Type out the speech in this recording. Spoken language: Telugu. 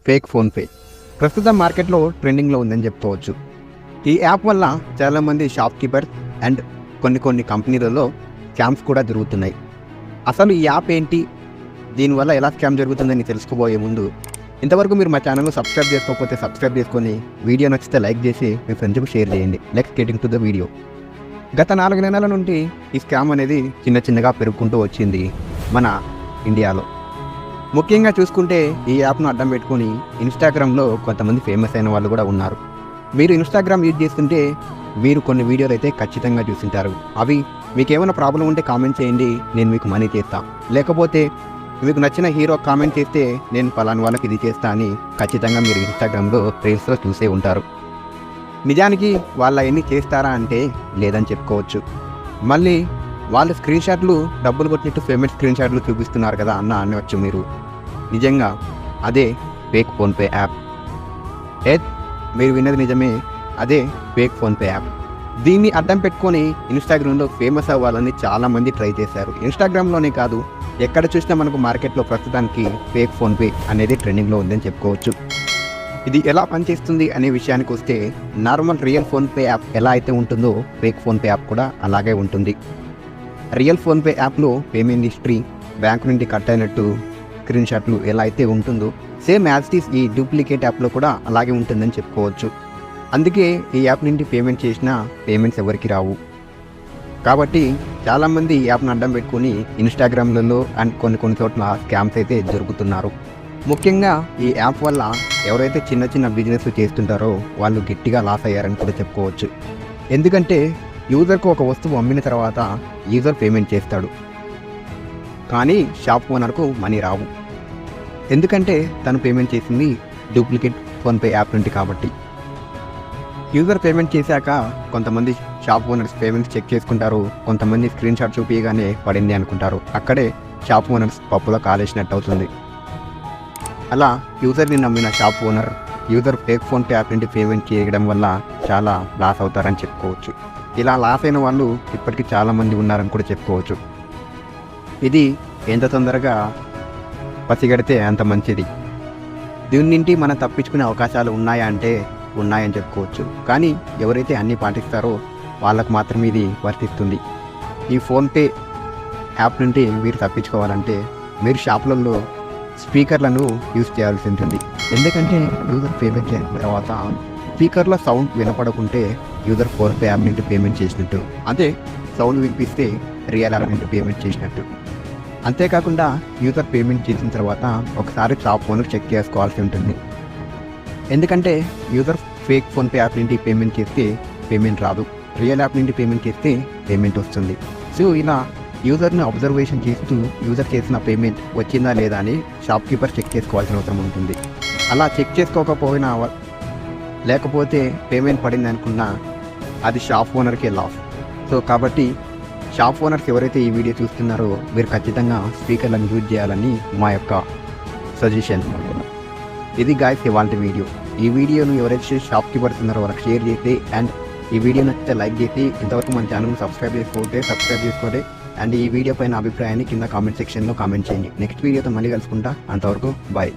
ఫేక్ ఫోన్పే ప్రస్తుతం మార్కెట్లో ట్రెండింగ్లో ఉందని చెప్పుకోవచ్చు. ఈ యాప్ వల్ల చాలామంది షాప్ కీపర్స్ అండ్ కొన్ని కంపెనీలలో స్కామ్స్ కూడా జరుగుతున్నాయి. అసలు ఈ యాప్ ఏంటి, దీనివల్ల ఎలా స్కామ్ జరుగుతుందని తెలుసుకోబోయే ముందు ఇంతవరకు మీరు మా ఛానల్ను సబ్స్క్రైబ్ చేసుకోకపోతే సబ్స్క్రైబ్ చేసుకొని వీడియో నచ్చితే లైక్ చేసి మీ ఫ్రెండ్స్కి షేర్ చేయండి. Let's get into the video. గత 4 నెలల నుండి ఈ స్కామ్ అనేది చిన్నగా పెరుగుకుంటూ వచ్చింది మన ఇండియాలో. ముఖ్యంగా చూసుకుంటే ఈ యాప్ను అడ్డం పెట్టుకొని ఇన్స్టాగ్రామ్లో కొంతమంది ఫేమస్ అయిన వాళ్ళు కూడా ఉన్నారు. మీరు ఇన్స్టాగ్రామ్ యూజ్ చేస్తుంటే మీరు కొన్ని వీడియోలు అయితే ఖచ్చితంగా చూసింటారు. అవి మీకు ఏమైనా ప్రాబ్లం ఉంటే కామెంట్ చేయండి, నేను మీకు మనీ చేస్తాను. లేకపోతే మీకు నచ్చిన హీరో కామెంట్ చేస్తే నేను పలానా వాళ్ళకి ఇది చేస్తా అని ఖచ్చితంగా మీరు ఇన్స్టాగ్రామ్లో రీల్స్లో చూసే ఉంటారు. నిజానికి వాళ్ళ ఎన్ని చేస్తారా అంటే లేదని చెప్పుకోవచ్చు. మళ్ళీ వాళ్ళు స్క్రీన్ షాట్లు డబ్బులు కొట్టినట్టు పేమెంట్ స్క్రీన్ షాట్లు చూపిస్తున్నారు కదా అనవచ్చు మీరు. నిజంగా అదే ఫేక్ ఫోన్పే యాప్. మీరు విన్నది నిజమే, అదే ఫేక్ ఫోన్పే యాప్. దీన్ని అడ్డం పెట్టుకొని ఇన్స్టాగ్రామ్లో ఫేమస్ అవ్వాలని చాలామంది ట్రై చేశారు. ఇన్స్టాగ్రామ్లోనే కాదు, ఎక్కడ చూసినా మనకు మార్కెట్లో ప్రస్తుతానికి ఫేక్ ఫోన్పే అనేది ట్రెండింగ్లో ఉందని చెప్పుకోవచ్చు. ఇది ఎలా పనిచేస్తుంది అనే విషయానికి వస్తే, నార్మల్ రియల్ ఫోన్పే యాప్ ఎలా అయితే ఉంటుందో ఫేక్ ఫోన్పే యాప్ కూడా అలాగే ఉంటుంది. రియల్ ఫోన్పే యాప్లో పేమెంట్ హిస్టరీ, బ్యాంకు నుండి కట్ అయినట్టు స్క్రీన్ షాట్లు ఎలా అయితే ఉంటుందో సేమ్ యాజ్ ఇట్ ఈస్ ఈ డూప్లికేట్ యాప్లో కూడా అలాగే ఉంటుందని చెప్పుకోవచ్చు. అందుకే ఈ యాప్ నుండి పేమెంట్ చేసినా పేమెంట్స్ ఎవరికి రావు. కాబట్టి చాలామంది ఈ యాప్ను అడ్డం పెట్టుకుని ఇన్స్టాగ్రామ్లలో అండ్ కొన్ని చోట్ల స్కామ్స్ అయితే జరుగుతున్నారు. ముఖ్యంగా ఈ యాప్ వల్ల ఎవరైతే చిన్న బిజినెస్ చేస్తుంటారో వాళ్ళు గట్టిగా లాస్ అయ్యారని కూడా చెప్పుకోవచ్చు. ఎందుకంటే యూజర్కు ఒక వస్తువు అమ్మిన తర్వాత యూజర్ పేమెంట్ చేస్తాడు, కానీ షాప్ ఓనర్కు మనీ రావు. ఎందుకంటే తను పేమెంట్ చేసింది డూప్లికేట్ ఫోన్పే యాప్ నుండి కాబట్టి. యూజర్ పేమెంట్ చేశాక కొంతమంది షాప్ ఓనర్స్ పేమెంట్స్ చెక్ చేసుకుంటారు, కొంతమంది స్క్రీన్ షాట్ చూపించగానే పడింది అనుకుంటారు. అక్కడే షాప్ ఓనర్స్ పప్పులో కాలేసినట్టు అవుతుంది. అలా యూజర్ని నమ్మిన shop owner user fake PhonePe app నుండి పేమెంట్ చేయడం వల్ల చాలా లాస్ అవుతారని చెప్పుకోవచ్చు. ఇలా లాస్ అయిన వాళ్ళు ఇప్పటికీ చాలామంది ఉన్నారని కూడా చెప్పుకోవచ్చు. ఇది ఎంత తొందరగా పసిగడితే అంత మంచిది. దీని నుండి మనం తప్పించుకునే అవకాశాలు ఉన్నాయా అంటే ఉన్నాయని చెప్పుకోవచ్చు. కానీ ఎవరైతే అన్నీ పాటిస్తారో వాళ్ళకు మాత్రమే ఇది వర్తిస్తుంది. ఈ ఫోన్పే యాప్ నుండి మీరు తప్పించుకోవాలంటే మీరు షాపులలో స్పీకర్లను యూజ్ చేయాల్సి ఉంటుంది. ఎందుకంటే యూజర్ పేమెంట్ చేసిన తర్వాత స్పీకర్లో సౌండ్ వినపడకుంటే యూజర్ ఫోన్పే యాప్ నుండి పేమెంట్ చేసినట్టు, అదే సౌండ్ వినిపిస్తే రియల్ యాప్ నుండి పేమెంట్ చేసినట్టు. అంతేకాకుండా యూజర్ పేమెంట్ చేసిన తర్వాత ఒకసారి షాప్ ఓనర్ చెక్ చేసుకోవాల్సి ఉంటుంది. ఎందుకంటే యూజర్ ఫేక్ ఫోన్పే యాప్ నుండి పేమెంట్ చేస్తే పేమెంట్ రాదు, రియల్ యాప్ నుండి పేమెంట్ చేస్తే పేమెంట్ వస్తుంది. సో ఇలా యూజర్ని అబ్జర్వేషన్ చేస్తూ యూజర్ చేసిన పేమెంట్ వచ్చిందా లేదా అని షాప్ కీపర్ చెక్ చేసుకోవాల్సిన అవసరం ఉంటుంది. అలా చెక్ చేసుకోకపోయినా లేకపోతే పేమెంట్ పడింది అనుకున్నా అది షాప్ ఓనర్కే లాస్. సో కాబట్టి షాప్ ఓనర్స్ ఎవరైతే ఈ వీడియో చూస్తున్నారో మీరు ఖచ్చితంగా స్పీకర్లను యూజ్ చేయాలని మా యొక్క సజెషన్. ఇది గాయ్స్ ఇవాల్టి వీడియో. ఈ వీడియోను ఎవరైతే షాప్ కీపర్స్ ఉన్నారో వాళ్ళకి షేర్ చేసి అండ్ ఈ వీడియో నచ్చితే లైక్ చేసి ఇంతవరకు మన ఛానల్ని సబ్స్క్రైబ్ చేసుకోండి అండ్ ఈ వీడియో పైన అభిప్రాయాన్ని కింద కామెంట్ సెక్షన్లో కామెంట్ చేయండి. నెక్స్ట్ వీడియోతో మళ్ళీ కలుసుకుంటా. అంతవరకు బాయ్.